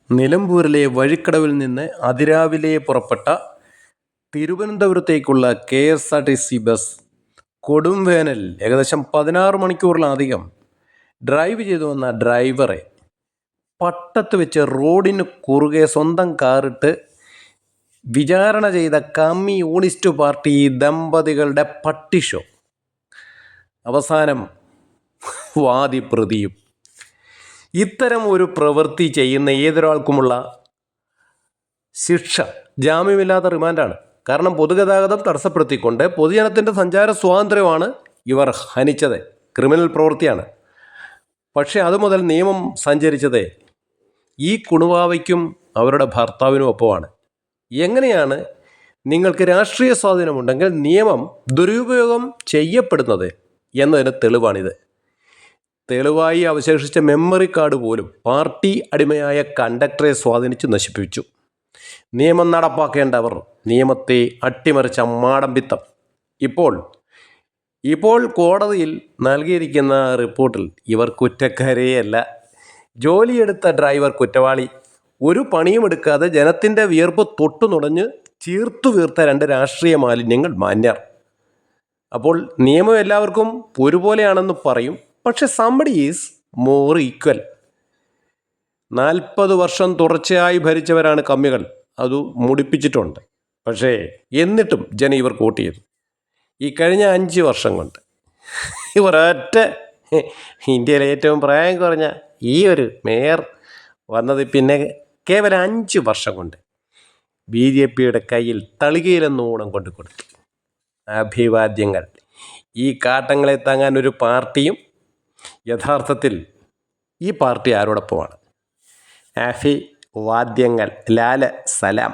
നിലമ്പൂരിലെ വഴിക്കടവിൽ നിന്ന് അതിരാവിലെ പുറപ്പെട്ട തിരുവനന്തപുരത്തേക്കുള്ള KSRTC ബസ് കൊടും വേനൽ ഏകദേശം 16 മണിക്കൂറിലധികം ഡ്രൈവ് ചെയ്തു വന്ന ഡ്രൈവറെ പട്ടത്ത് വെച്ച് റോഡിന് കുറുകെ സ്വന്തം കാറിട്ട് വിചാരണ ചെയ്ത കമ്മ്യൂണിസ്റ്റ് പാർട്ടി ദമ്പതികളുടെ പട്ടിഷോ. അവസാനം വാദിപ്രതിയും. ഇത്തരം ഒരു പ്രവൃത്തി ചെയ്യുന്ന ഏതൊരാൾക്കുമുള്ള ശിക്ഷ ജാമ്യമില്ലാത്ത റിമാൻഡാണ്. കാരണം പൊതുഗതാഗതം തടസ്സപ്പെടുത്തിക്കൊണ്ട് പൊതുജനത്തിൻ്റെ സഞ്ചാര സ്വാതന്ത്ര്യമാണ് ഇവർ ഹനിച്ചത്. ക്രിമിനൽ പ്രവൃത്തിയാണ്. പക്ഷേ അതുമുതൽ നിയമം സഞ്ചരിച്ചത് ഈ കുണുവാവയ്ക്കും അവരുടെ ഭർത്താവിനും ഒപ്പമാണ്. എങ്ങനെയാണ് നിങ്ങൾക്ക് രാഷ്ട്രീയ സ്വാധീനമുണ്ടെങ്കിൽ നിയമം ദുരുപയോഗം ചെയ്യപ്പെടുന്നത് എന്നതിന് തെളിവാണിത്. തെളിവായി അവശേഷിച്ച മെമ്മറി കാർഡ് പോലും പാർട്ടി അടിമയായ കണ്ടക്ടറെ സ്വാധീനിച്ച് നശിപ്പിച്ചു. നിയമം നടപ്പാക്കേണ്ടവർ നിയമത്തെ അട്ടിമറിച്ച മാടമ്പിത്തം. ഇപ്പോൾ കോടതിയിൽ നൽകിയിരിക്കുന്ന റിപ്പോർട്ടിൽ ഇവർ കുറ്റക്കാരെയല്ല. ജോലിയെടുത്ത ഡ്രൈവർ കുറ്റവാളി. ഒരു പണിയും എടുക്കാതെ ജനത്തിൻ്റെ വിയർപ്പ് തൊട്ടു നുടഞ്ഞ് ചീർത്തു വീർത്ത രണ്ട് രാഷ്ട്രീയ മാലിന്യങ്ങൾ മാന്യർ. അപ്പോൾ നിയമം എല്ലാവർക്കും ഒരുപോലെയാണെന്ന് പറയും. പക്ഷെ സംബഡി ഈസ് മോർ ഈക്വൽ. 40 വർഷം തുടർച്ചയായി ഭരിച്ചവരാണ് കമ്മികൾ. അത് മുടിപ്പിച്ചിട്ടുണ്ട്. പക്ഷേ എന്നിട്ടും ജനം ഇവർ വോട്ട് ചെയ്തു. ഈ കഴിഞ്ഞ 5 വർഷം കൊണ്ട് ഒരൊറ്റ ഇന്ത്യയിലെ ഏറ്റവും പ്രായം കുറഞ്ഞ ഈ ഒരു മേയർ വന്നത് പിന്നെ കേവലം 5 വർഷം കൊണ്ട് BJPയുടെ കയ്യിൽ തളികയിലെന്നോണം കൊണ്ട് കൊടുത്തു. അഭിവാദ്യങ്ങൾ. ഈ കാട്ടങ്ങളെ താങ്ങാൻ ഒരു പാർട്ടിയും. യഥാർത്ഥത്തിൽ ഈ പാർട്ടി ആരോടൊപ്പമാണ്? അഭിവാദ്യങ്ങൾ. ലാല സലാം.